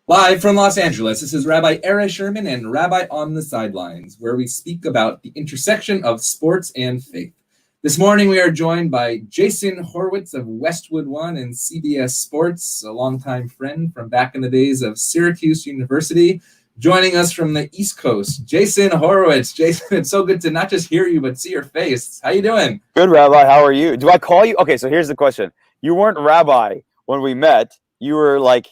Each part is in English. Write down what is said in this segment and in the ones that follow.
Live from Los Angeles, this is Rabbi Sherman and Rabbi on the Sidelines, where we speak about the intersection of sports and faith. This morning, we are joined by Jason Horowitz of Westwood One and CBS Sports, a longtime friend from back in the days of Syracuse University, joining us from the East Coast. Jason Horowitz. Jason, it's so good to not just hear you, but see your face. How you doing? Good, Rabbi. How are you? Do I call you? Okay, so here's the question. You weren't Rabbi when we met. You were like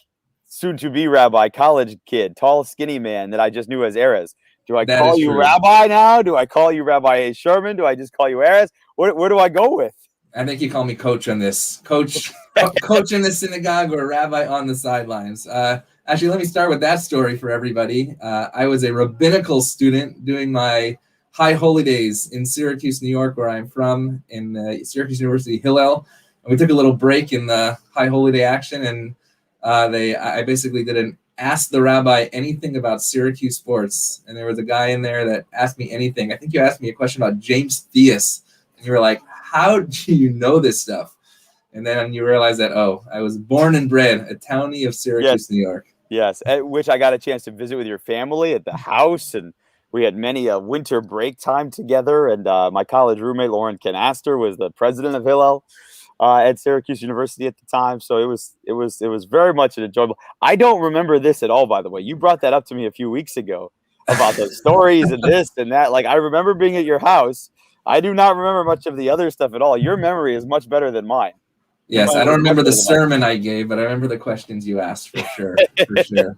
soon-to-be Rabbi, college kid, tall, skinny man that I just knew as Erez. Do I call you Rabbi now? Do I call you Rabbi Sherman? Do I just call you Erez? Where do I go with? I think you call me coach on this. Coach in the synagogue or Rabbi on the sidelines. Actually, let me start with that story for everybody. I was a rabbinical student doing my high holy days in Syracuse, New York, where I'm from, in Syracuse University Hillel. And we took a little break in the high holy day action, and I basically didn't ask the rabbi anything about Syracuse sports. And there was a guy in there that asked me anything. I think you asked me a question about James Theus. And you were like, how do you know this stuff? And then you realize that, I was born and bred a townie of Syracuse, New York. Yes, at which I got a chance to visit with your family at the house, and we had many a winter break time together. And my college roommate, Lauren Canaster, was the president of Hillel at Syracuse University at the time. So it was very much an enjoyable. I don't remember this at all, by the way. You brought that up to me a few weeks ago about the stories and this and that. Like, I remember being at your house. I do not remember much of the other stuff at all. Your memory is much better than mine. Yes, I don't remember the sermon I gave, but I remember the questions you asked for sure. For sure.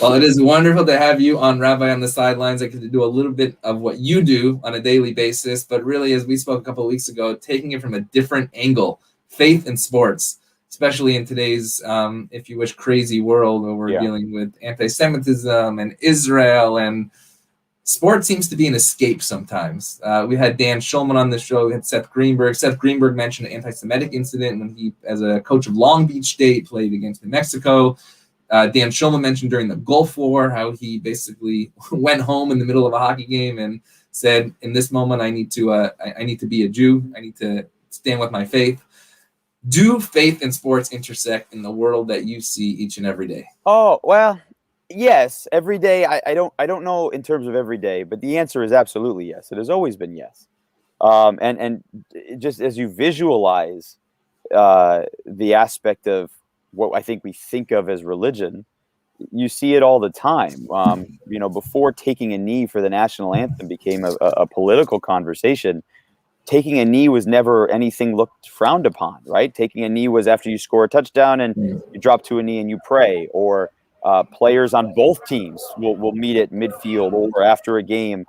Well, it is wonderful to have you on Rabbi on the Sidelines. I get to do a little bit of what you do on a daily basis, but really, as we spoke a couple of weeks ago, taking it from a different angle, faith and sports, especially in today's, if you wish, crazy world where we're dealing with anti-Semitism and Israel, and sports seems to be an escape sometimes. We had Dan Schulman on the show. We had Seth Greenberg. Seth Greenberg mentioned an anti-Semitic incident when he, as a coach of Long Beach State, played against New Mexico. Dan Schulman mentioned during the Gulf War how he basically went home in the middle of a hockey game and said, in this moment, I need to be a Jew. I need to stand with my faith. Do faith and sports intersect in the world that you see each and every day? Oh, well, yes. Every day, I don't know in terms of every day, but the answer is absolutely yes. It has always been yes. And just as you visualize the aspect of what I think we think of as religion, you see it all the time. Before taking a knee for the national anthem became a political conversation, taking a knee was never anything looked frowned upon, right? Taking a knee was after you score a touchdown and you drop to a knee and you pray, or players on both teams will meet at midfield or after a game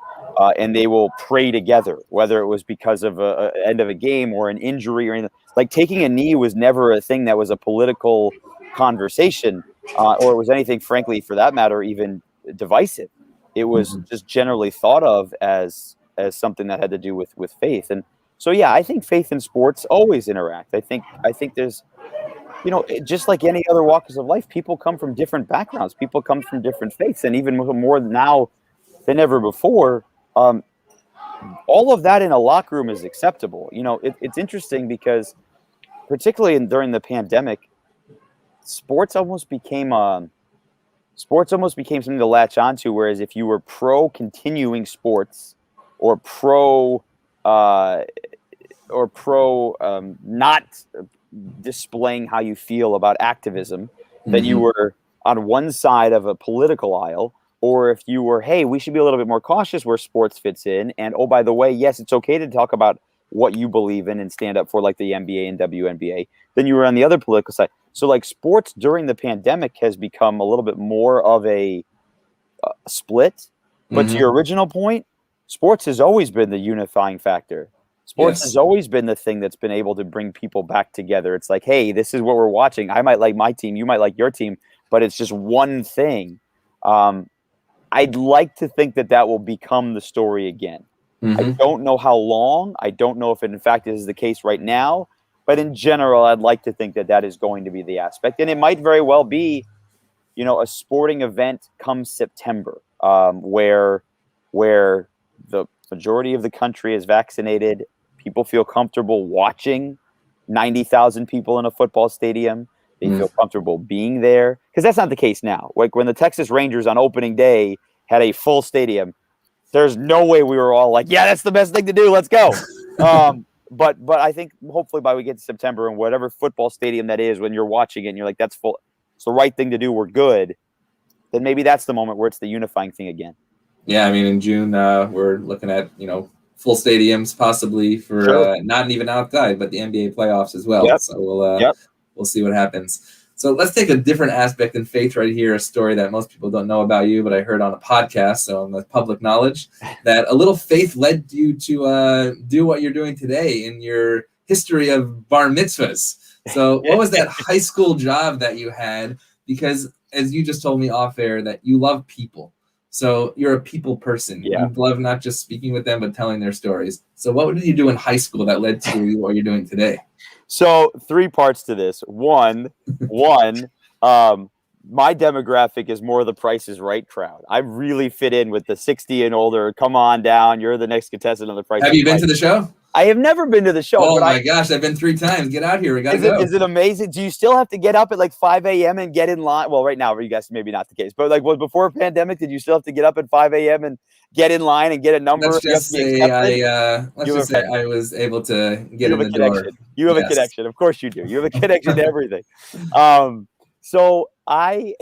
and they will pray together, whether it was because of an end of a game or an injury or anything. Like, taking a knee was never a thing that was a political conversation or it was anything, frankly, for that matter, even divisive. It was just generally thought of as something that had to do with faith. And so, I think faith and sports always interact. I think there's, just like any other walks of life, people come from different backgrounds. People come from different faiths. And even more now than ever before, all of that in a locker room is acceptable. It's interesting because particularly during the pandemic, sports almost became something to latch onto. Whereas if you were pro continuing sports or pro not displaying how you feel about activism, then you were on one side of a political aisle. Or if you were, hey, we should be a little bit more cautious where sports fits in. And, oh, by the way, yes, it's okay to talk about what you believe in and stand up for, like the NBA and WNBA, then you were on the other political side. So, like, sports during the pandemic has become a little bit more of a split. But to your original point, sports has always been the unifying factor. Sports has always been the thing that's been able to bring people back together. It's like, hey, this is what we're watching. I might like my team, you might like your team, but it's just one thing. I'd like to think that will become the story again. I don't know how long. I don't know if it, in fact, is the case right now. But in general, I'd like to think that is going to be the aspect. And it might very well be, a sporting event come September where the majority of the country is vaccinated. People feel comfortable watching 90,000 people in a football stadium. They feel comfortable being there, because that's not the case now. Like when the Texas Rangers on opening day had a full stadium, there's no way we were all like, yeah, that's the best thing to do. Let's go. But I think hopefully by we get to September and whatever football stadium that is, when you're watching it and you're like, that's full, it's the right thing to do, we're good, then maybe that's the moment where it's the unifying thing again. Yeah, I mean, in June, we're looking at, full stadiums possibly for not even outside, but the NBA playoffs as well. Yep. So we'll see what happens. So let's take a different aspect in faith right here, a story that most people don't know about you, but I heard on a podcast, so on the public knowledge, that a little faith led you to do what you're doing today in your history of bar mitzvahs. So what was that high school job that you had? Because as you just told me off air, that you love people. So you're a people person. Yeah. You love not just speaking with them, but telling their stories. So what did you do in high school that led to what you're doing today? So 3 parts to this. One, my demographic is more the Price is Right crowd. I really fit in with the 60 and older. Come on down. You're the next contestant on the Price. Have you been to the show? I have never been to the show. Oh my gosh, I've been 3 times. Get out here. We gotta go. Is it amazing? Do you still have to get up at like 5 a.m. and get in line? Well, right now, you guys, maybe not the case, but like before pandemic, did you still have to get up at 5 a.m. and get in line and get a number? Let's just say I was able to get in the door. You have a connection. Of course you do. You have a connection to everything. So I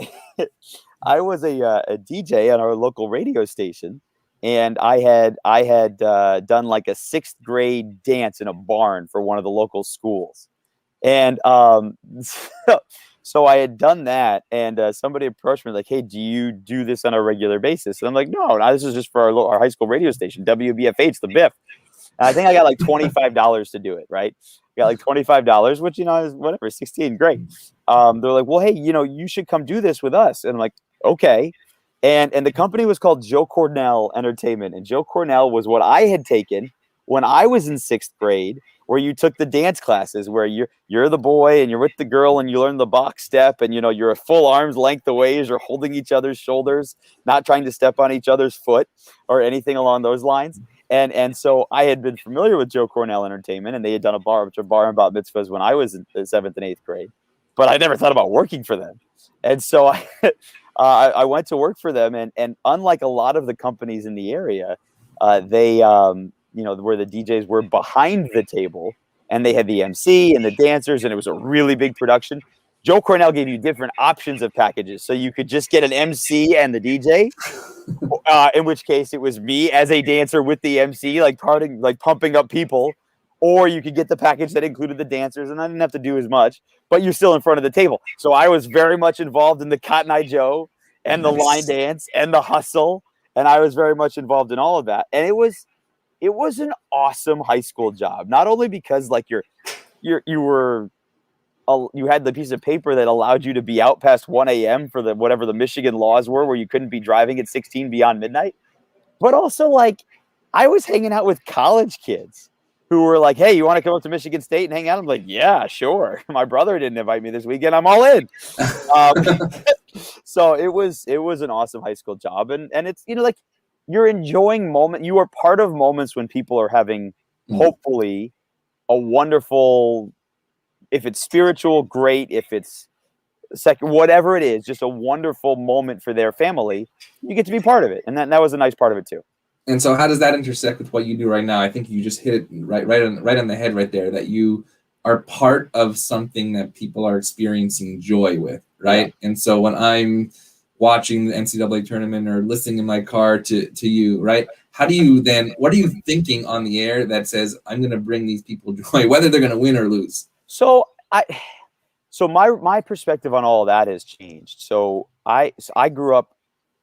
was a DJ on our local radio station. And I had done like a 6th grade dance in a barn for one of the local schools. And so I had done that, and somebody approached me like, hey, do you do this on a regular basis? And I'm like, no, this is just for our high school radio station, WBFH, the Biff. And I think I got like $25 to do it, right? I got like $25, which, is whatever, 16, great. They're like, well, hey, you should come do this with us. And I'm like, okay. And the company was called Joe Cornell Entertainment. And Joe Cornell was what I had taken when I was in 6th grade, where you took the dance classes where you're the boy and you're with the girl and you learn the box step and, you're a full arm's length away as you're holding each other's shoulders, not trying to step on each other's foot or anything along those lines. And so I had been familiar with Joe Cornell Entertainment, and they had done a bar and bat mitzvahs when I was in the 7th and 8th grade, but I never thought about working for them. And so I went to work for them, and unlike a lot of the companies in the area, they, where the DJs were behind the table, and they had the MC and the dancers, and it was a really big production. Joe Cornell gave you different options of packages, so you could just get an MC and the DJ, in which case it was me as a dancer with the MC, like pumping up people. Or you could get the package that included the dancers, and I didn't have to do as much, but you're still in front of the table. So I was very much involved in the Cotton Eye Joe and the line dance and the hustle, and I was very much involved in all of that. And it was an awesome high school job, not only because like you had the piece of paper that allowed you to be out past 1 a.m. for whatever the Michigan laws were, where you couldn't be driving at 16 beyond midnight, but also like I was hanging out with college kids who were like, hey, you want to come up to Michigan State and hang out? I'm like, yeah, sure. My brother didn't invite me this weekend. I'm all in. So it was an awesome high school job. And it's, like you're enjoying moment. You are part of moments when people are having hopefully a wonderful, if it's spiritual, great. If it's second, whatever it is, just a wonderful moment for their family. You get to be part of it. And that was a nice part of it too. And so how does that intersect with what you do right now? I think you just hit it right on the head right there, that you are part of something that people are experiencing joy with, right? Yeah. And so when I'm watching the NCAA tournament or listening in my car to you, right? How do you then, what are you thinking on the air that says, I'm going to bring these people joy, whether they're going to win or lose? So my perspective on all of that has changed. So I grew up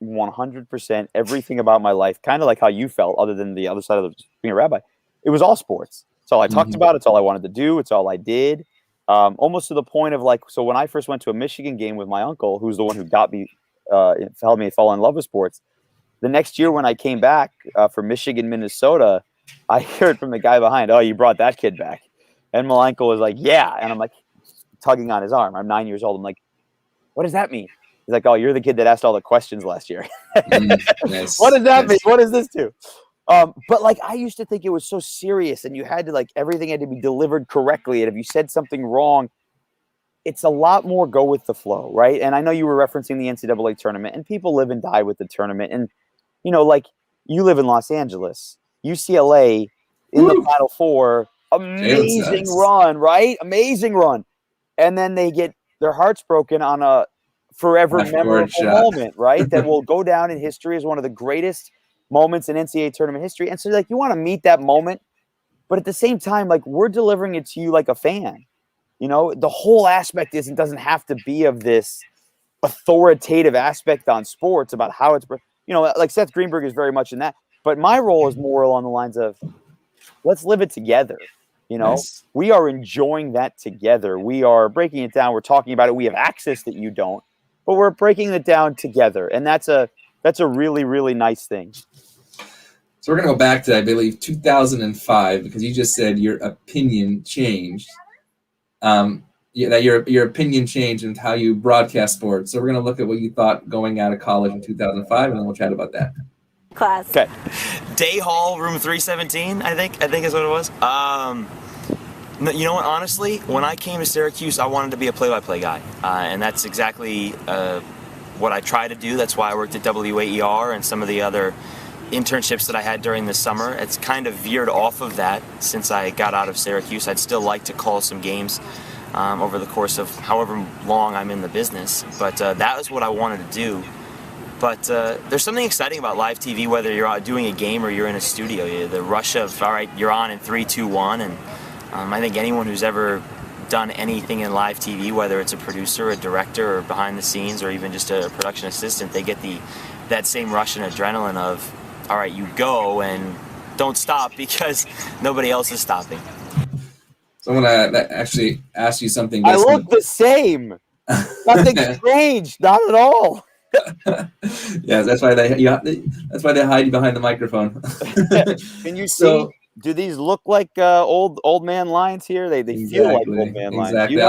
100%, everything about my life, kind of like how you felt, other than the other side of being a rabbi. It was all sports. It's all I talked about. It's all I wanted to do. It's all I did. Almost to the point of like, so when I first went to a Michigan game with my uncle, who's the one who got me, helped me fall in love with sports. The next year when I came back for Michigan, Minnesota, I heard from the guy behind, oh, you brought that kid back. And my uncle was like, yeah. And I'm like tugging on his arm. I'm 9 years old. I'm like, what does that mean? He's like, oh, you're the kid that asked all the questions last year. Nice. What does that mean? What does this do? But like, I used to think it was so serious, and you had to like, everything had to be delivered correctly. And if you said something wrong, it's a lot more go with the flow, right? And I know you were referencing the NCAA tournament, and people live and die with the tournament. And, like you live in Los Angeles, UCLA in the Woo! Final Four, Jalen amazing Suggs. run, right? Amazing run. And then they get their hearts broken on a forever Half-court memorable shot. moment, right? That will go down in history as one of the greatest moments in NCAA tournament history. And so, like, you want to meet that moment, but at the same time, like, we're delivering it to you like a fan. The whole aspect doesn't have to be of this authoritative aspect on sports about how it's, like Seth Greenberg is very much in that. But my role is more along the lines of, let's live it together. Nice. We are enjoying that together. We are breaking it down. We're talking about it. We have access that you don't, but we're breaking it down together. And that's a really, really nice thing. So we're going to go back to, I believe, 2005, because you just said your opinion changed. That your opinion changed and how you broadcast sports. So we're going to look at what you thought going out of college in 2005, and then we'll chat about that. Class. Okay. Day Hall, room 317, I think is what it was. You know what, honestly, when I came to Syracuse, I wanted to be a play-by-play guy. And that's exactly what I try to do. That's why I worked at WAER and some of the other internships that I had during the summer. It's kind of veered off of that since I got out of Syracuse. I'd still like to call some games over the course of however long I'm in the business. But that was what I wanted to do. But there's something exciting about live TV, whether you're out doing a game or you're in a studio. The rush of, all right, you're on in 3, 2, 1. And I think anyone who's ever done anything in live TV, whether it's a producer, a director, or behind the scenes, or even just a production assistant, they get that same rush and adrenaline of, all right, you go and don't stop because nobody else is stopping. So I'm going to actually ask you something. I look the same. Nothing's changed. Not at all. Yeah, that's why they hide you behind the microphone. Can you see? Do these look like old man lines here? They feel like old man lines. Exactly.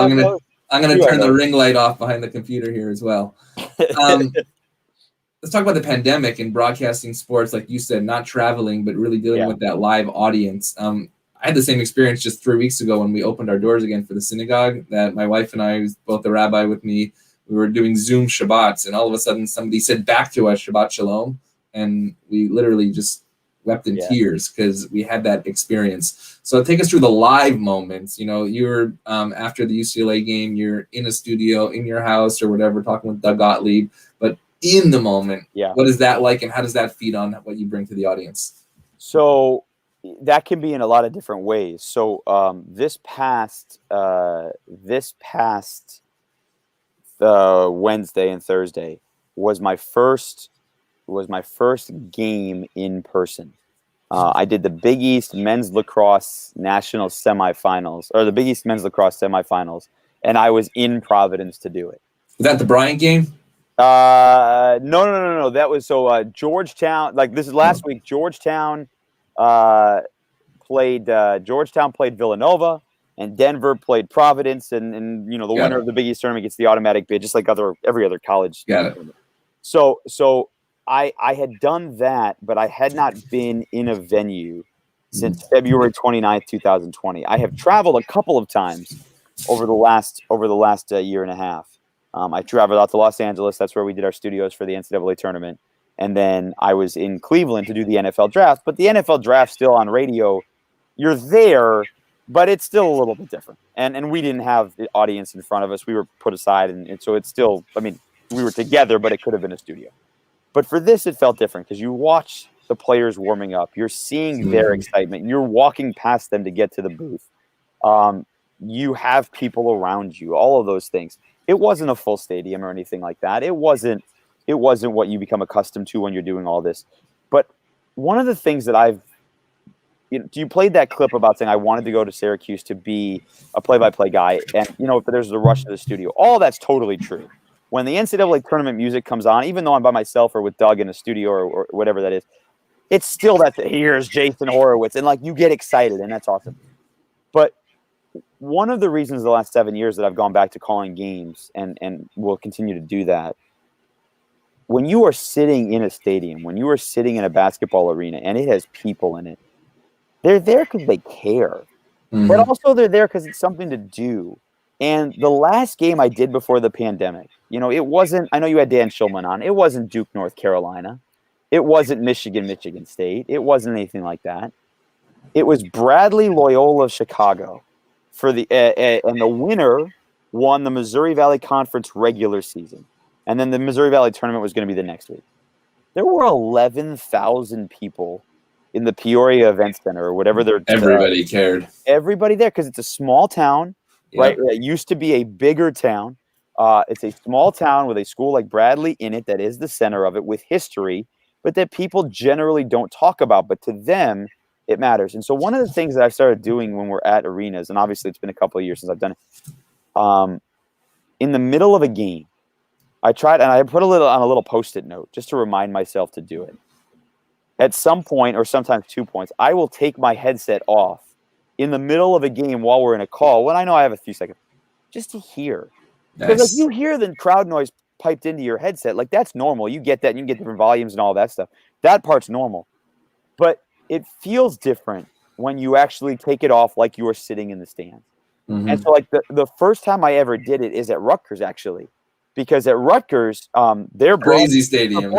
I'm gonna turn the ring light off behind the computer here as well. Let's talk about the pandemic and broadcasting sports, like you said, not traveling, but really dealing with that live audience. I had the same experience just 3 weeks ago when we opened our doors again for the synagogue. That my wife and I, both the rabbi with me, we were doing Zoom Shabbats, and all of a sudden somebody said back to us Shabbat Shalom, and we literally just wept in tears because we had that experience. So take us through the live moments. You're after the UCLA game, you're in a studio in your house or whatever, talking with Doug Gottlieb, but in the moment, what is that like, and how does that feed on what you bring to the audience? So that can be in a lot of different ways. So this past Wednesday and Thursday was my first game in person. I did the Big East men's lacrosse national semifinals, or the Big East men's lacrosse semifinals, and I was in Providence to do it. Was that the Bryant game? No. That was Georgetown. Like, this is last week. Georgetown played Villanova, and Denver played Providence, and the winner of the Big East tournament gets the automatic bid, just like every other college. Got it. So I had done that, but I had not been in a venue since February 29th, 2020. I have traveled a couple of times over the last year and a half. I traveled out to Los Angeles. That's where we did our studios for the NCAA tournament. And then I was in Cleveland to do the NFL draft. But the NFL draft still on radio, you're there, but it's still a little bit different. And we didn't have the audience in front of us. We were put aside. And so it's still, we were together, but it could have been a studio. But for this, it felt different because you watch the players warming up. You're seeing their excitement. You're walking past them to get to the booth. You have people around you, all of those things. It wasn't a full stadium or anything like that. It wasn't what you become accustomed to when you're doing all this. But one of the things that you played that clip about saying I wanted to go to Syracuse to be a play-by-play guy, and there's the rush to the studio. All that's totally true. When the NCAA tournament music comes on, even though I'm by myself or with Doug in a studio or whatever that is, it's still that here's Jason Horowitz, and like you get excited, and that's awesome. But one of the reasons the last 7 years that I've gone back to calling games and will continue to do that, when you are sitting in a stadium, when you are sitting in a basketball arena and it has people in it, they're there because they care. Mm-hmm. But also they're there because it's something to do. And the last game I did before the pandemic, it wasn't, I know you had Dan Schulman on. It wasn't Duke, North Carolina. It wasn't Michigan State. It wasn't anything like that. It was Bradley Loyola of Chicago and the winner won the Missouri Valley Conference regular season. And then the Missouri Valley tournament was going to be the next week. There were 11,000 people in the Peoria Event Center or whatever they're. Everybody cared. Everybody there because it's a small town, right? It used to be a bigger town. It's a small town with a school like Bradley in it that is the center of it with history, but that people generally don't talk about. But to them, it matters. And so one of the things that I've started doing when we're at arenas, and obviously it's been a couple of years since I've done it, in the middle of a game, I tried, and I put on a little Post-it note just to remind myself to do it. At some point, or sometimes 2 points, I will take my headset off in the middle of a game while we're in a call, when I know I have a few seconds, just to hear. Because you hear the crowd noise piped into your headset, like that's normal. You get that, and you can get different volumes and all that stuff. That part's normal. But it feels different when you actually take it off like you are sitting in the stands. Mm-hmm. And so like the first time I ever did it is at Rutgers, actually. Because at Rutgers, they're crazy stadium, the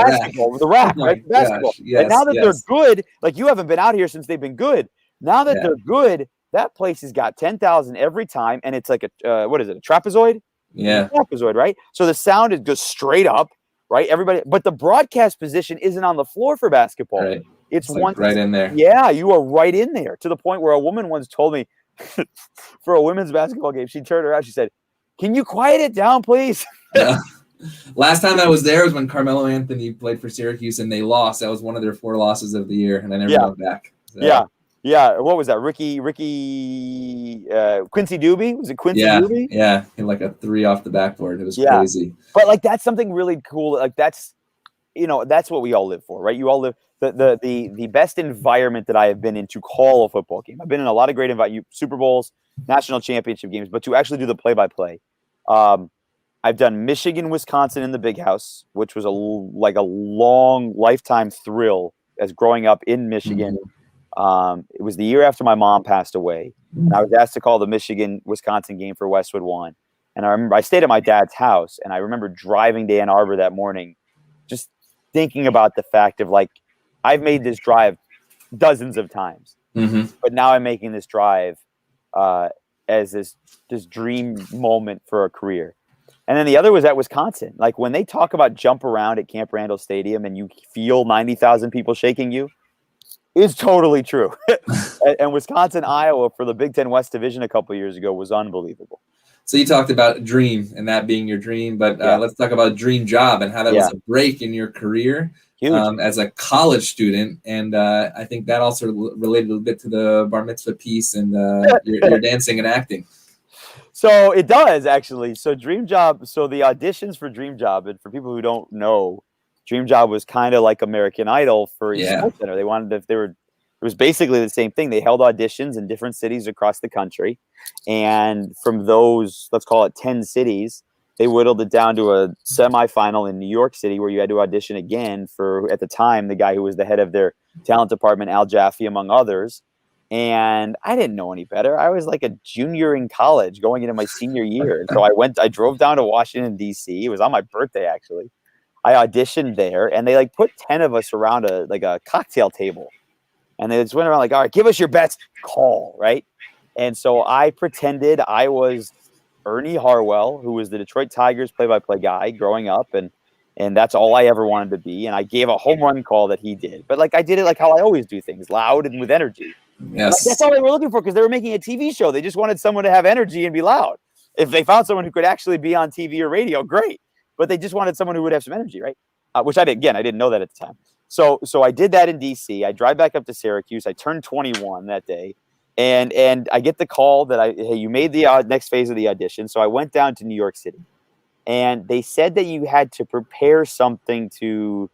rack, right? Basketball. Yes, and now that they're good, like you haven't been out here since they've been good. Now that they're good, that place has got 10,000 every time, and it's like a what is it? A trapezoid? Yeah, trapezoid, right? So the sound is just straight up, right? Everybody, but the broadcast position isn't on the floor for basketball. Right. It's like right in there. Yeah, you are right in there to the point where a woman once told me for a women's basketball game, she turned around, she said, "Can you quiet it down, please?" Last time I was there was when Carmelo Anthony played for Syracuse and they lost. That was one of their 4 losses of the year, and I never went back. So. Yeah. What was that? Quincy Doobie? Was it Quincy Doobie? Yeah, like a 3 off the backboard. It was crazy. But like that's something really cool. Like that's what we all live for, right? You all live the best environment that I have been in to call a football game. I've been in a lot of great Super Bowls, national championship games, but to actually do the play-by-play. I've done Michigan, Wisconsin in the Big House, which was a long lifetime thrill as growing up in Michigan. Mm-hmm. It was the year after my mom passed away. And I was asked to call the Michigan-Wisconsin game for Westwood One. And I remember I stayed at my dad's house, and I remember driving to Ann Arbor that morning, just thinking about the fact of like, I've made this drive dozens of times, but now I'm making this drive as this dream moment for a career. And then the other was at Wisconsin. Like when they talk about jump around at Camp Randall Stadium and you feel 90,000 people shaking you, it's totally true. And Wisconsin, Iowa for the Big Ten West Division a couple of years ago was unbelievable. So you talked about dream and that being your dream, but let's talk about dream job and how that was a break in your career as a college student. And I think that also related a little bit to the bar mitzvah piece and your dancing and acting. So it does actually. So Dream Job. So the auditions for Dream Job, and for people who don't know, Dream Job was kind of like American Idol for Sports Center. They wanted it was basically the same thing. They held auditions in different cities across the country, and from those, let's call it 10 cities, they whittled it down to a semifinal in New York City, where you had to audition again for, at the time, the guy who was the head of their talent department, Al Jaffe, among others. And I didn't know any better. I was like a junior in college going into my senior year. And so I drove down to Washington, D.C. It was on my birthday, actually. I auditioned there, and they like put 10 of us around a cocktail table. And they just went around like, all right, give us your best call, right? And so I pretended I was Ernie Harwell, who was the Detroit Tigers play-by-play guy growing up. And that's all I ever wanted to be. And I gave a home run call that he did. But like I did it like how I always do things, loud and with energy. Yes. Like, that's all they were looking for, because they were making a TV show. They just wanted someone to have energy and be loud. If they found someone who could actually be on TV or radio, great. But they just wanted someone who would have some energy, right? Which I did. Again, I didn't know that at the time. So I did that in D.C. I drive back up to Syracuse. I turned 21 that day. And I get the call that hey, you made the next phase of the audition. So I went down to New York City. And they said that you had to prepare something to,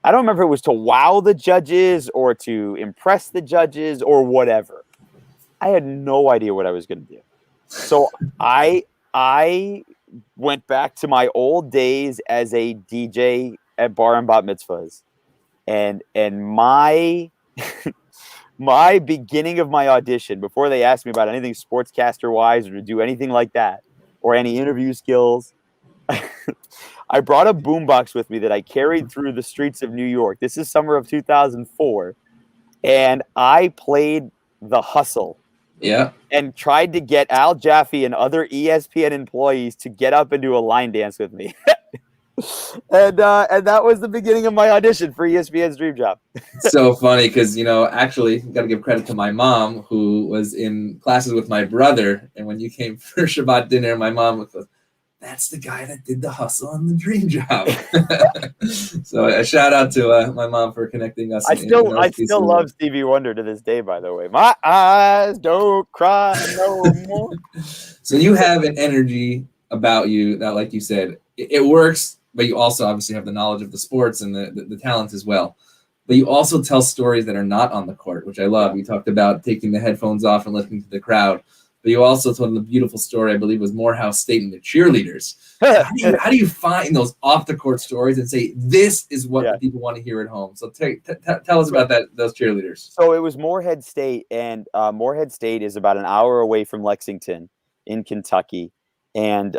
I don't remember if it was to wow the judges or to impress the judges or whatever. I had no idea what I was going to do. So I went back to my old days as a DJ at bar and bat mitzvahs. And my my beginning of my audition, before they asked me about anything sportscaster wise or to do anything like that or any interview skills, I brought a boombox with me that I carried through the streets of New York. This is summer of 2004. And I played The Hustle. Yeah. And tried to get Al Jaffe and other ESPN employees to get up and do a line dance with me. And that was the beginning of my audition for ESPN's Dream Job. So funny because, actually, got to give credit to my mom, who was in classes with my brother. And when you came for Shabbat dinner, my mom was, that's the guy that did The Hustle on the Dream Job. So a shout out to my mom for connecting us. I still love Stevie Wonder to this day, by the way. My eyes don't cry no more. So you have an energy about you that, like you said, it works, but you also obviously have the knowledge of the sports and the talent as well. But you also tell stories that are not on the court, which I love. You talked about taking the headphones off and listening to the crowd. But you also told the beautiful story, I believe, was Morehouse State and the cheerleaders. How do you find those off-the-court stories and say, this is what people want to hear at home? So tell us about those cheerleaders. So it was Morehead State, and Morehead State is about an hour away from Lexington in Kentucky. And,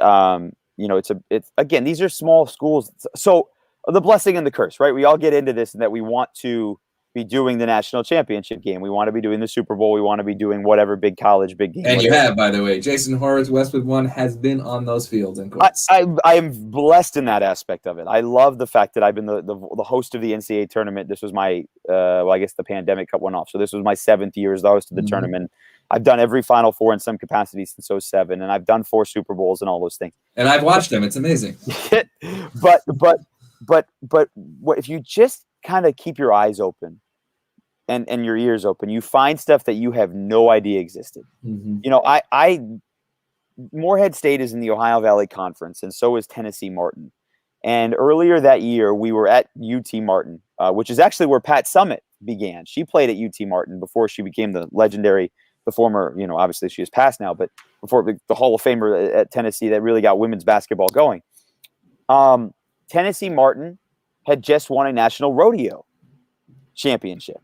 it's again, these are small schools. So the blessing and the curse, right? We all get into this and that we want to be doing the national championship game. We want to be doing the Super Bowl. We want to be doing whatever big college, big game. And whatever. You have, by the way, Jason Horowitz, Westwood One, has been on those fields and courts. I am blessed in that aspect of it. I love the fact that I've been the host of the NCAA tournament. This was my, I guess the pandemic cut one off. So this was my 7th year as the host of the tournament. I've done every Final Four in some capacity since 2007, and I've done 4 Super Bowls and all those things. And I've watched them. It's amazing. but what if you just kind of keep your eyes open and your ears open, you find stuff that you have no idea existed. Morehead State is in the Ohio Valley Conference, and so is Tennessee Martin. And earlier that year, we were at UT Martin, which is actually where Pat Summitt began. She played at UT Martin before she became the former, obviously she has passed now, but before the Hall of Famer at Tennessee that really got women's basketball going. Tennessee Martin had just won a national rodeo championship.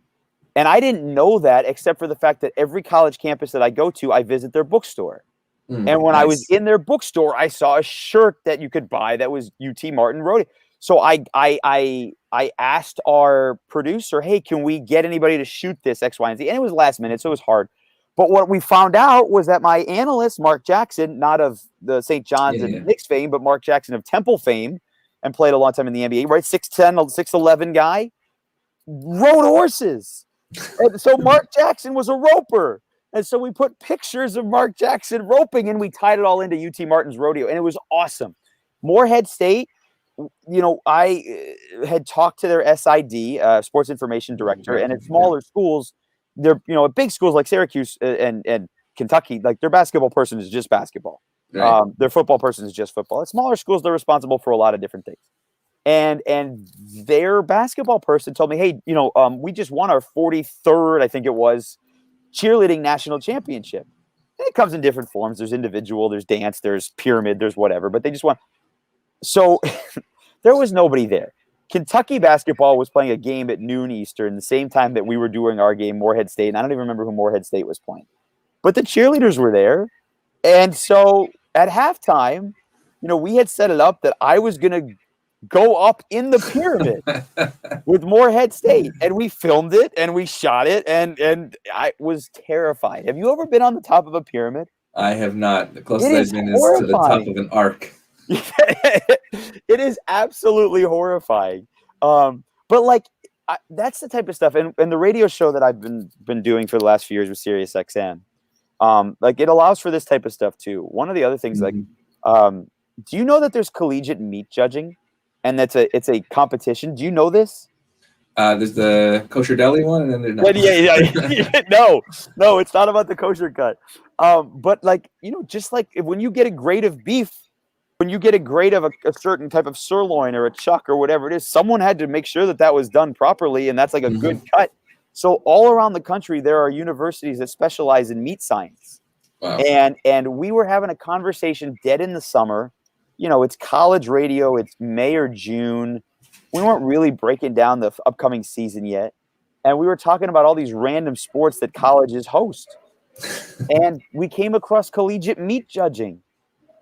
And I didn't know that except for the fact that every college campus that I go to, I visit their bookstore. And when I was in their bookstore, I saw a shirt that you could buy that was UT Martin rodeo. So I asked our producer, hey, can we get anybody to shoot this X, Y, and Z? And it was last minute, so it was hard. But what we found out was that my analyst, Mark Jackson, not of the St. John's and Knicks fame, but Mark Jackson of Temple fame, and played a long time in the NBA, right? 6'10", 6'11" guy, rode horses. And so Mark Jackson was a roper. And so we put pictures of Mark Jackson roping, and we tied it all into UT Martin's rodeo, and it was awesome. Morehead State, I had talked to their SID, Sports Information Director, and at smaller schools, they're, at big schools like Syracuse and Kentucky, like their basketball person is just basketball. Right. Their football person is just football. At smaller schools, they're responsible for a lot of different things. And their basketball person told me, hey, we just won our 43rd, I think it was, cheerleading national championship. And it comes in different forms. There's individual, there's dance, there's pyramid, there's whatever, but they just won. So there was nobody there. Kentucky basketball was playing a game at noon Eastern, the same time that we were doing our game, Morehead State. And I don't even remember who Morehead State was playing. But the cheerleaders were there. And so at halftime, we had set it up that I was going to go up in the pyramid with Morehead State. And we filmed it and we shot it. And I was terrified. Have you ever been on the top of a pyramid? I have not. The closest I've been is to the top of an arc. It is absolutely horrifying. But that's the type of stuff. And the radio show that I've been doing for the last few years with Sirius XM, it allows for this type of stuff too. One of the other things, do you know that there's collegiate meat judging, and it's a competition? Do you know this? There's the kosher deli one, and then there's no, it's not about the kosher cut. But just like when you get a grade of beef, when you get a grade of a certain type of sirloin or a chuck or whatever it is, someone had to make sure that was done properly, and that's like a good cut. So all around the country, there are universities that specialize in meat science. Wow. And we were having a conversation dead in the summer. It's college radio. It's May or June. We weren't really breaking down the upcoming season yet. and we were talking about all these random sports that colleges host. And we came across collegiate meat judging.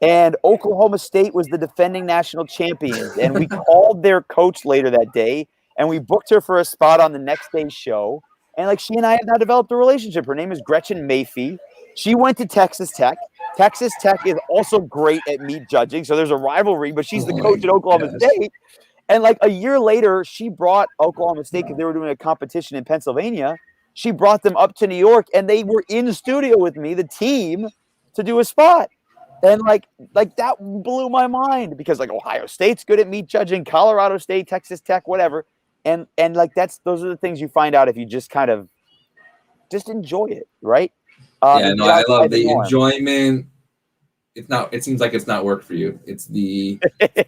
And Oklahoma State was the defending national champions. And we called their coach later that day, and we booked her for a spot on the next day's show. And like, she and I have now developed a relationship. Her name is Gretchen Mayfie. She went to Texas Tech. Texas Tech is also great at meat judging. So there's a rivalry, but she's the coach at Oklahoma State. And like a year later, she brought Oklahoma State, because they were doing a competition in Pennsylvania. She brought them up to New York, and they were in the studio with me, the team, to do a spot. And like that blew my mind, because like Ohio State's good at meat judging, Colorado State, Texas Tech, whatever. And like those are the things you find out if you just kind of just enjoy it, right? I love the enjoyment. It seems like it's not work for you. It's the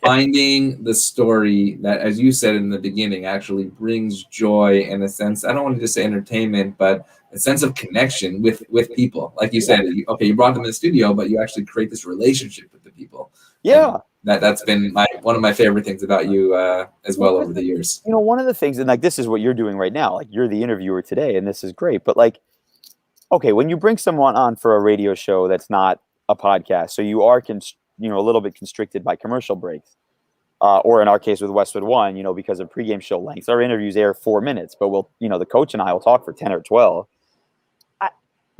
finding the story that, as you said in the beginning, actually brings joy and a sense, I don't want to just say entertainment, but a sense of connection with people. Like you said, you brought them in the studio, but you actually create this relationship with the people. Yeah. And that's been one of my favorite things about you as well over the years. You know, one of the things, and like this is what you're doing right now, like you're the interviewer today, and this is great. But like, okay, when you bring someone on for a radio show that's not a podcast, so you are a little bit constricted by commercial breaks, or in our case with Westwood One, because of pregame show lengths, our interviews air 4 minutes, but the coach and I will talk for 10 or 12.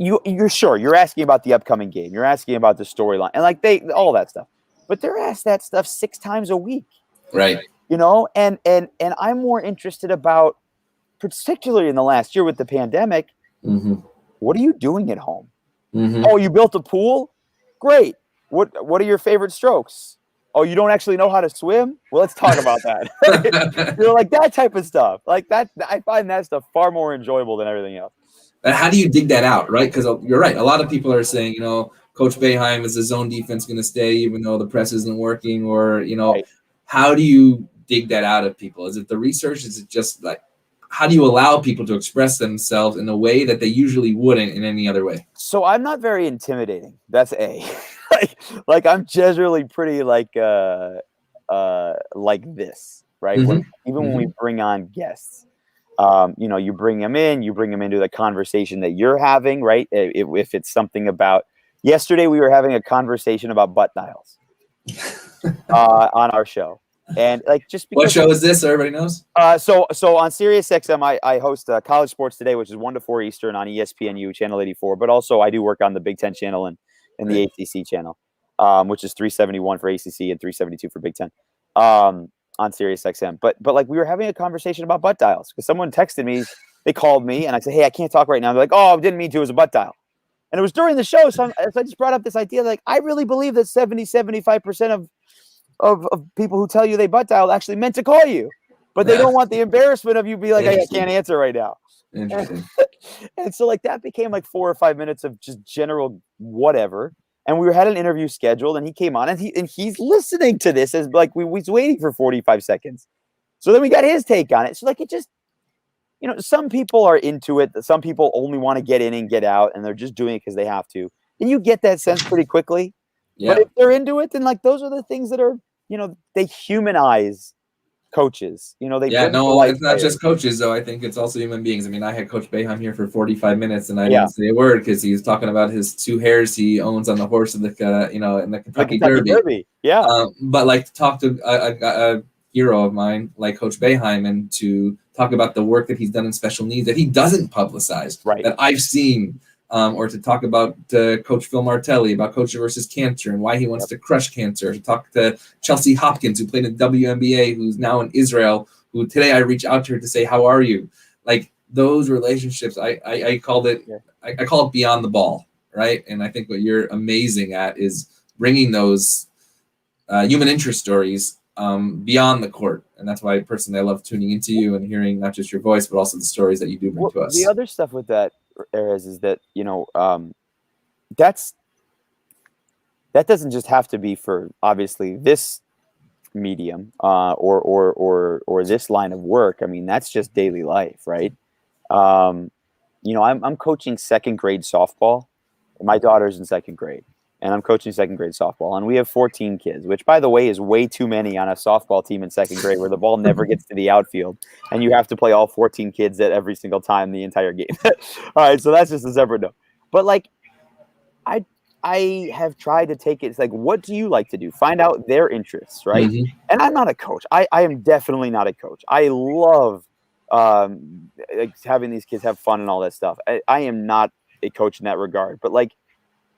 You're asking about the upcoming game, you're asking about the storyline, and like all that stuff, but they're asked that stuff 6 times a week, right? And I'm more interested about, particularly in the last year with the pandemic, what are you doing at home? Oh, you built a pool? Great. What are your favorite strokes? Oh, you don't actually know how to swim? Well, let's talk about that. Like that type of stuff. Like that, I find that stuff far more enjoyable than everything else. But how do you dig that out, right? Because you're right. A lot of people are saying, Coach Boeheim, is the zone defense going to stay even though the press isn't working? Or, right. How do you dig that out of people? Is it the research? Is it just like, how do you allow people to express themselves in a way that they usually wouldn't in any other way? So I'm not very intimidating. That's A. like I'm generally pretty like this, right? When we bring on guests, you bring them into the conversation that you're having, right? If it's something about, yesterday we were having a conversation about butt dials on our show. And like, just because, what show is this? So everybody knows. So on Sirius XM, I host College Sports Today, which is 1 to 4 Eastern on ESPNU channel 84. But also I do work on the Big Ten channel and the ACC channel, which is 371 for ACC and 372 for Big Ten, on Sirius XM. But like, we were having a conversation about butt dials because someone texted me, they called me, and I said, hey, I can't talk right now. They're like, oh, I didn't mean to. It was a butt dial. And it was during the show, so I just brought up this idea. Like, I really believe that 75% of people who tell you they butt dialed actually meant to call you, but they don't want the embarrassment of you be like, I can't answer right now. Interesting. And so like that became like 4 or 5 minutes of just general whatever. And we had an interview scheduled, and he came on, and he's listening to this as like we was waiting for 45 seconds. So then we got his take on it. So like, it just, some people are into it. Some people only want to get in and get out, and they're just doing it because they have to. And you get that sense pretty quickly. Yeah. But if they're into it, then like those are the things that are, they humanize coaches. It's not just coaches though. I think it's also human beings. I mean, I had Coach Boeheim here for 45 minutes, and I didn't say a word because he was talking about his 2 hairs he owns on the horse in the in the Kentucky Derby. Yeah. But like, to talk to a hero of mine like Coach Boeheim, and to talk about the work that he's done in special needs that he doesn't publicize, right, that I've seen. Or to talk about Coach Phil Martelli about Coaching versus Cancer and why he wants to crush cancer. To talk to Chelsea Hopkins, who played in WNBA, who's now in Israel, who today I reach out to her to say, how are you? Like, those relationships, I called it, I call it beyond the ball, right? And I think what you're amazing at is bringing those human interest stories beyond the court. And that's why personally I love tuning into you and hearing not just your voice, but also the stories that you do bring to us. The other stuff with that, Erez, is that that doesn't just have to be for obviously this medium or this line of work. I mean, that's just daily life, right? I'm coaching 2nd grade softball. My daughter's in 2nd grade, and I'm coaching second grade softball, and we have 14 kids, which, by the way, is way too many on a softball team in second grade where the ball never gets to the outfield, and you have to play all 14 kids at every single time the entire game. All right, so that's just a separate note. But, like, I have tried to take it. It's like, what do you like to do? Find out their interests, right? Mm-hmm. And I'm not a coach. I am definitely not a coach. I love like having these kids have fun and all that stuff. I am not a coach in that regard. But, like,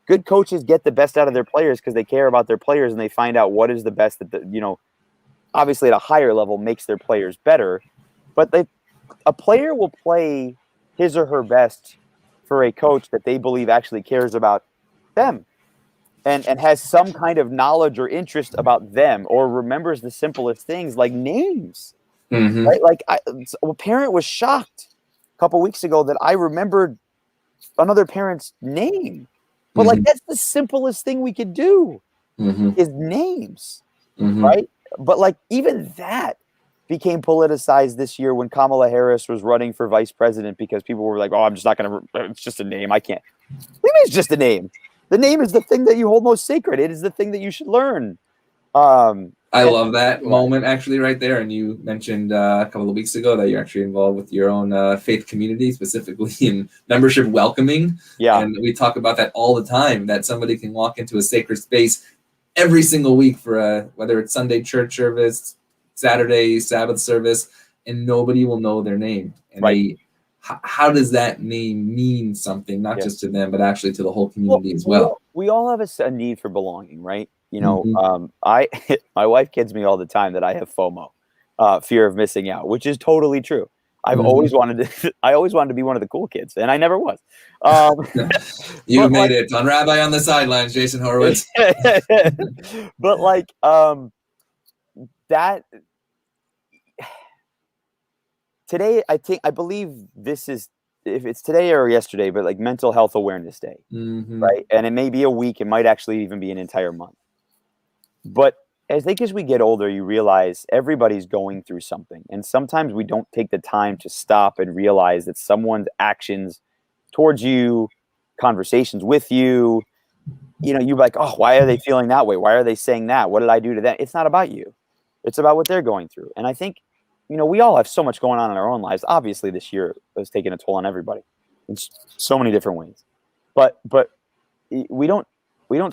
good coaches get the best out of their players because they care about their players and they find out what is the best that, obviously at a higher level makes their players better. But a player will play his or her best for a coach that they believe actually cares about them and has some kind of knowledge or interest about them, or remembers the simplest things like names. Mm-hmm. Right? Like a parent was shocked a couple weeks ago that I remembered another parent's name. But like, that's the simplest thing we could do is names, right? But like, even that became politicized this year when Kamala Harris was running for vice president because people were like, oh, I'm just not going to, it's just a name. I can't. What do you mean it's just a name? The name is the thing that you hold most sacred. It is the thing that you should learn. I love that moment actually right there. And you mentioned a couple of weeks ago that you're actually involved with your own faith community, specifically in membership welcoming. Yeah. And we talk about that all the time, that somebody can walk into a sacred space every single week for whether it's Sunday church service, Saturday Sabbath service, and nobody will know their name. And how does that name mean something, not just to them, but actually to the whole community as well? We all have a need for belonging, right? My wife kids me all the time that I have FOMO, fear of missing out, which is totally true. I've always wanted to be one of the cool kids, and I never was. You made it on Rabbi on the Sidelines, Jason Horowitz. But like that today, I believe this is, if it's today or yesterday, but like Mental Health Awareness Day, right? And it may be a week, it might actually even be an entire month. But I think as we get older, you realize everybody's going through something. And sometimes we don't take the time to stop and realize that someone's actions towards you, conversations with you, you're like, oh, why are they feeling that way? Why are they saying that? What did I do to them? It's not about you. It's about what they're going through. And I think, we all have so much going on in our own lives. Obviously, this year has taken a toll on everybody in so many different ways. But we don't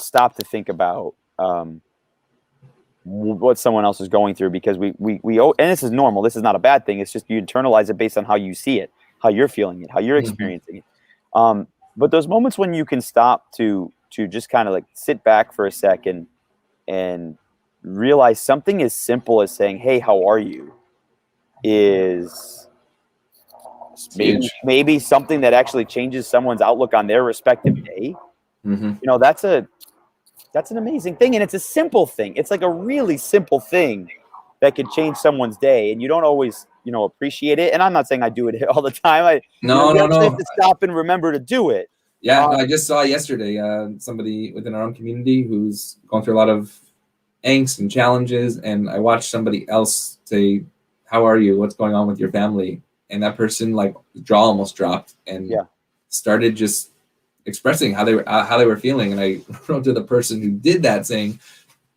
stop to think about what someone else is going through, because we and this is normal. This is not a bad thing. It's just you internalize it based on how you see it, how you're feeling it, how you're experiencing it. But those moments when you can stop to just kind of like sit back for a second and realize something as simple as saying, "Hey, how are you?" is maybe something that actually changes someone's outlook on their respective day. That's an amazing thing. And it's a simple thing. It's like a really simple thing that could change someone's day. And you don't always, appreciate it. And I'm not saying I do it all the time. No. have to stop and remember to do it. Yeah, I just saw yesterday somebody within our own community who's going through a lot of angst and challenges. And I watched somebody else say, how are you? What's going on with your family? And that person, like, jaw almost dropped and started just expressing how they were feeling. And I wrote to the person who did that saying,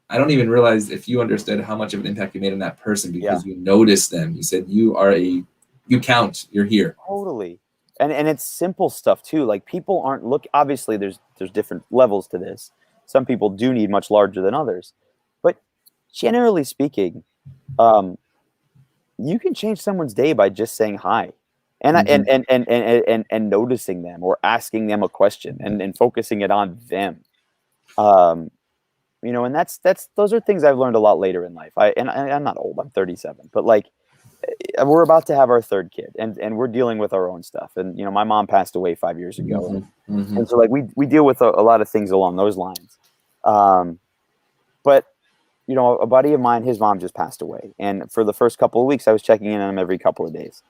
I don't even realize if you understood how much of an impact you made on that person, because you noticed them. You said you count, you're here. Totally. And it's simple stuff too. Like, people aren't obviously there's different levels to this. Some people do need much larger than others, but generally speaking, you can change someone's day by just saying hi. And noticing them, or asking them a question and focusing it on them. And those are things I've learned a lot later in life. I'm not old, I'm 37, but like, we're about to have our third kid, and we're dealing with our own stuff. And, my mom passed away 5 years ago. And so like, we deal with a lot of things along those lines. But a buddy of mine, his mom just passed away. And for the first couple of weeks, I was checking in on him every couple of days.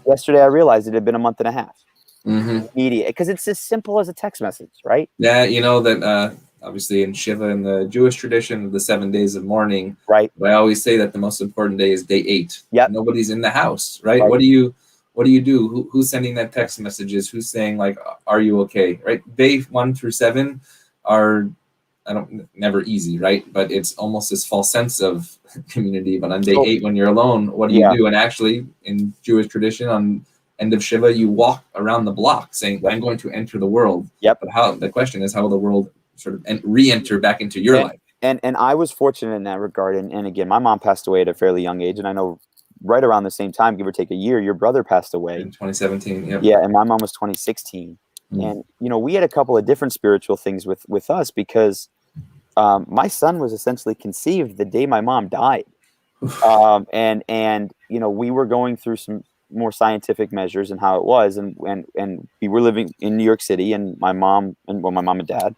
Yesterday, I realized it had been a month and a half. Immediate, because it's as simple as a text message, right? Yeah, that obviously in Shiva, in the Jewish tradition of the 7 days of mourning, right? I always say that the most important day is day 8. Yeah, nobody's in the house, right? What do you do? Who's sending that text messages? Who's saying, like, are you okay? Right? Day 1 through 7 are never easy, right? But it's almost this false sense of community. But on day 8, when you're alone, what do you do? And actually, in Jewish tradition, on end of Shiva, you walk around the block saying, I'm going to enter the world. Yep. But the question is, how will the world sort of re-enter back into your life? And I was fortunate in that regard. And again, my mom passed away at a fairly young age. And I know right around the same time, give or take a year, your brother passed away. In 2017, yep. Yeah, and my mom was 2016. And, we had a couple of different spiritual things with us because my son was essentially conceived the day my mom died. And we were going through some more scientific measures and how it was. And we were living in New York City, and my mom and dad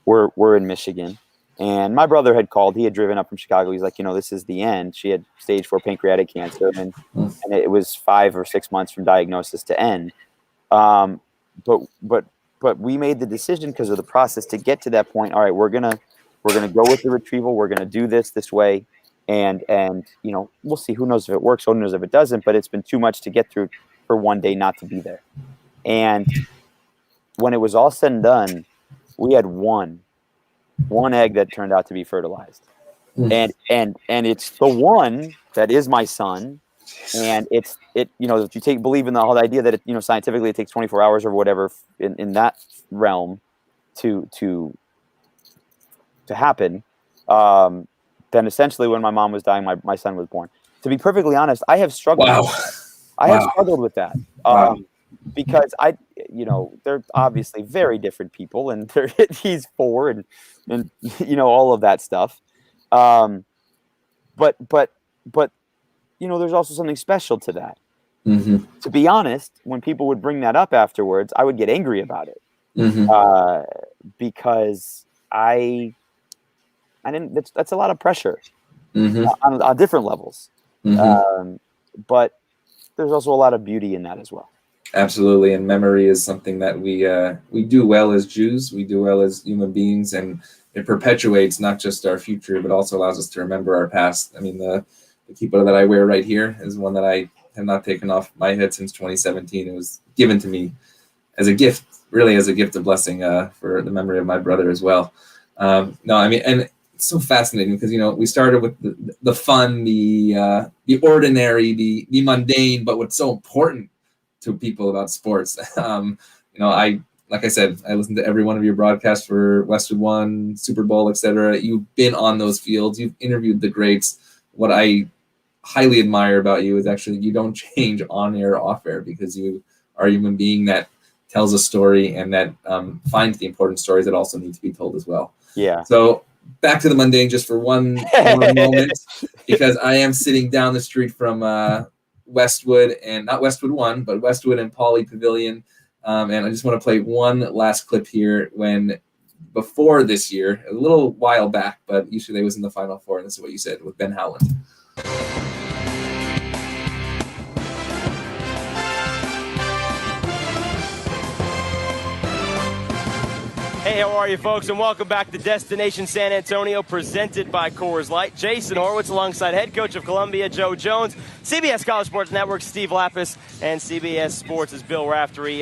were in Michigan. And my brother had called. He had driven up from Chicago. He's like, this is the end. She had stage 4 pancreatic cancer, and it was 5 or 6 months from diagnosis to end. But we made the decision because of the process to get to that point. All right, we're gonna go with the retrieval. We're gonna do this way, and we'll see. Who knows if it works? Who knows if it doesn't? But it's been too much to get through for one day not to be there. And when it was all said and done, we had one egg that turned out to be fertilized, and it's the one that is my son. And if you believe in the whole idea that scientifically it takes 24 hours or whatever in that realm to happen, then essentially when my mom was dying, my son was born. To be perfectly honest, I have struggled. Wow. I have struggled with that. Because they're obviously very different people, and he's 4 and all of that stuff. But there's also something special to that. Mm-hmm. To be honest, when people would bring that up afterwards, I would get angry about it. Mm-hmm. Because I didn't. That's a lot of pressure on different levels. Mm-hmm. But there's also a lot of beauty in that as well. Absolutely, and memory is something that we do well as Jews. We do well as human beings, and it perpetuates not just our future, but also allows us to remember our past. I mean, the kippah that I wear right here is one that I have not taken off my head since 2017. It was given to me as a gift, really as a gift of blessing for the memory of my brother as well. And it's so fascinating because we started with the fun, the ordinary, the mundane, but what's so important to people about sports. Like I said, I listened to every one of your broadcasts for Westwood One, Super Bowl, etc. You've been on those fields. You've interviewed the greats. What I highly admire about you is actually you don't change on air or off air because you are a human being that tells a story and that finds the important stories that also need to be told as well. Yeah. So back to the mundane just for one more moment, because I am sitting down the street from Westwood, and not Westwood One, but Westwood and Pauley Pavilion. And I just want to play one last clip here when before this year, a little while back, but UCLA was in the Final Four, and this is what you said with Ben Howland. Hey, how are you, folks? And welcome back to Destination San Antonio, presented by Coors Light. Jason Horowitz alongside head coach of Columbia, Joe Jones, CBS College Sports Network, Steve Lapis, and CBS Sports' Bill Raftery.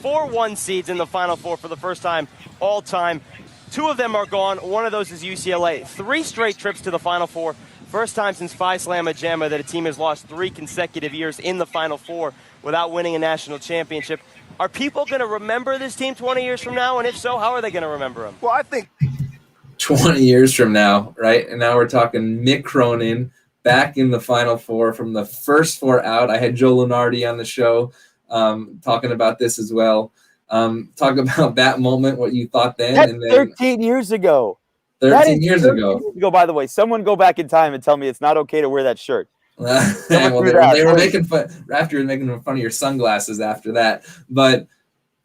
4-1 seeds in the Final Four for the first time all time. 2 of them are gone. One of those is UCLA. 3 straight trips to the Final Four. First time since Phi Slamma Jamma that a team has lost 3 consecutive years in the Final Four without winning a national championship. Are people going to remember this team 20 years from now? And if so, how are they going to remember them? Well, I think 20 years from now, right? And now we're talking Mick Cronin back in the Final Four from the first 4 out. I had Joe Lunardi on the show talking about this as well. Talk about that moment, what you thought then. That's and then 13 years ago. 13 years ago. By the way, someone go back in time and tell me it's not okay to wear that shirt. Well, they were making fun. Rafter was making fun of your sunglasses after that. But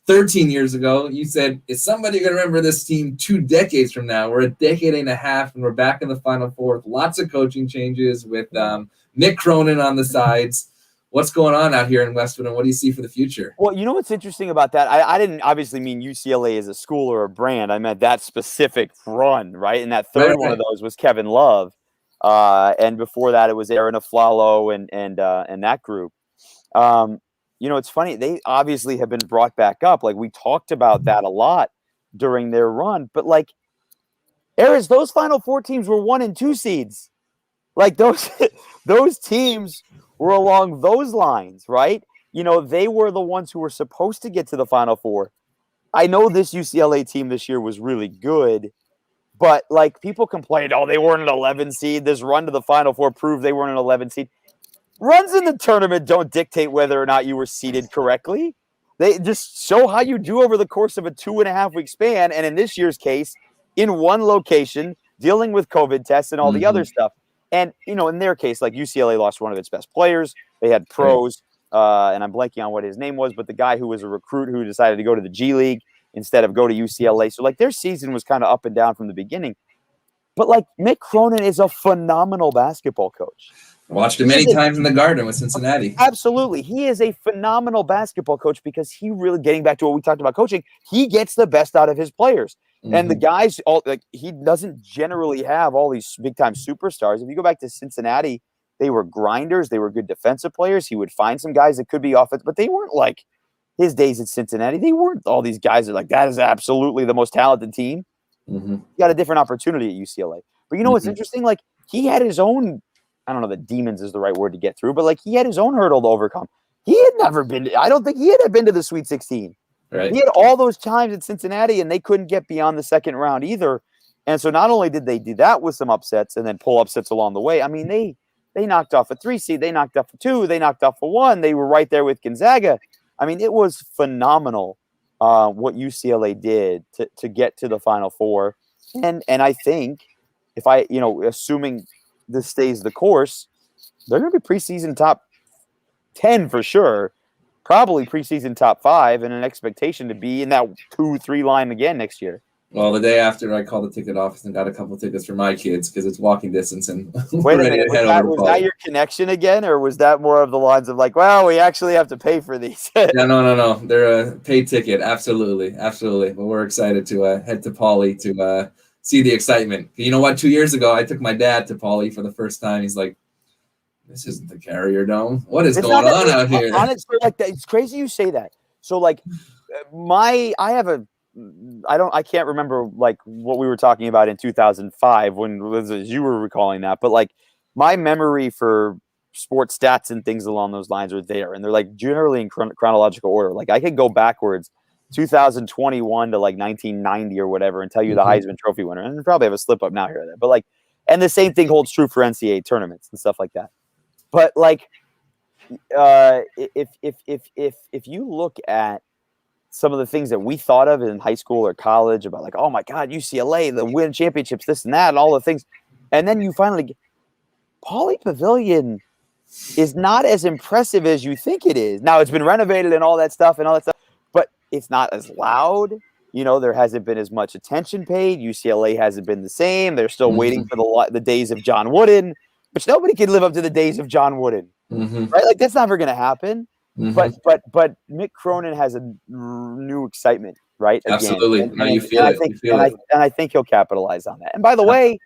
13 years ago, you said, is somebody going to remember this team 2 decades from now? We're a decade and a half, and we're back in the Final Four with lots of coaching changes with Mick Cronin on the sides. What's going on out here in Westwood, and what do you see for the future? Well, you know what's interesting about that? I didn't obviously mean UCLA as a school or a brand. I meant that specific run, right? And that third one of those was Kevin Love. And before that, it was Aaron Aflalo and that group. It's funny. They obviously have been brought back up. Like, we talked about that a lot during their run. But, like, Eris, those Final Four teams were 1 and 2 seeds. Like those teams were along those lines, right? You know, they were the ones who were supposed to get to the Final Four. I know this UCLA team this year was really good, but like people complained, oh, they weren't an 11 seed. This run to the Final Four proved they weren't an 11 seed. Runs in the tournament don't dictate whether or not you were seeded correctly. They just show how you do over the course of a 2.5-week span. And in this year's case, in one location, dealing with COVID tests and all the other stuff. And, you know, in their case, like UCLA lost one of its best players. They had pros, and I'm blanking on what his name was, but the guy who was a recruit who decided to go to the G League instead of go to UCLA. So, like, their season was kind of up and down from the beginning. But, like, Mick Cronin is a phenomenal basketball coach. Watched him many times in the Garden with Cincinnati. Absolutely. He is a phenomenal basketball coach because he really, getting back to what we talked about coaching, he gets the best out of his players. And the guys, he doesn't generally have all these big-time superstars. If you go back to Cincinnati, they were grinders. They were good defensive players. He would find some guys that could be offensive, but they weren't like his days at Cincinnati. They weren't all these guys that are like, that is absolutely the most talented team. He got a different opportunity at UCLA. But you know what's interesting? Like, he had his own, I don't know that demons is the right word to get through, but like he had his own hurdle to overcome. He had never been, I don't think he had been to the Sweet 16. Right. He had all those times in Cincinnati, and they couldn't get beyond the second round either. And so not only did they do that with some upsets and then pull upsets along the way, I mean, they knocked off a 3 seed, they knocked off a 2, they knocked off a 1. They were right there with Gonzaga. I mean, it was phenomenal what UCLA did to get to the Final Four. And I think if I, you know, assuming this stays the course, they're going to be preseason top 10 for sure. Probably preseason top 5 and an expectation to be in that 2-3 line again next year. Well, the day after I called the ticket office and got a couple tickets for my kids because it's walking distance and Wait a minute, was that your connection again, or was that more of the lines of like, well, we actually have to pay for these? No. They're a paid ticket. Absolutely. But we're excited to head to Pauley to see the excitement. You know what? 2 years ago, I took my dad to Pauley for the first time. He's like, this isn't the Carrier Dome. What is going on out here? Honestly, like that, it's crazy you say that. So like I can't remember like what we were talking about in 2005 when as you were recalling that, but like my memory for sports stats and things along those lines are there, and they're like generally in chronological order. Like I could go backwards 2021 to like 1990 or whatever and tell you the Heisman Trophy winner, and probably have a slip up now here or there, but like, and the same thing holds true for NCAA tournaments and stuff like that. But like, if you look at some of the things that we thought of in high school or college about like, oh my God, UCLA, the win championships, this and that, and all the things, and then you finally get Pauley Pavilion is not as impressive as you think it is. Now it's been renovated and all that stuff, but it's not as loud. You know, there hasn't been as much attention paid. UCLA hasn't been the same. They're still waiting for the days of John Wooden. Which nobody can live up to the days of John Wooden, right? Like that's never going to happen. But Mick Cronin has a new excitement, right? Again. Absolutely. And I think he'll capitalize on that. And by the way,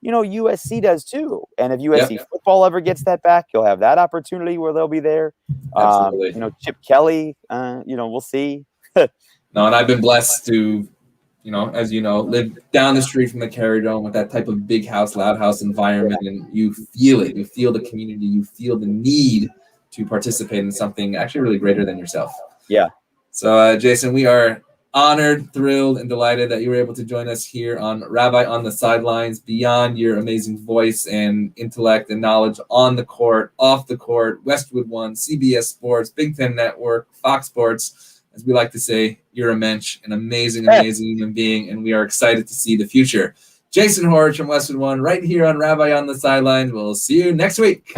you know, USC does too. And if USC football ever gets that back, he'll have that opportunity where they'll be there. You know, Chip Kelly. You know, we'll see. No, and I've been blessed to, you know, as you know, live down the street from the Carrier Dome with that type of big house, loud house environment, and you feel it. You feel the community. You feel the need to participate in something actually really greater than yourself. Yeah. So, Jason, we are honored, thrilled, and delighted that you were able to join us here on Rabbi on the Sidelines. Beyond your amazing voice and intellect and knowledge on the court, off the court, Westwood One, CBS Sports, Big Ten Network, Fox Sports. As we like to say, you're a mensch, an amazing human being, and we are excited to see the future. Jason Horowitz from Westwood One right here on Rabbi on the Sidelines. We'll see you next week.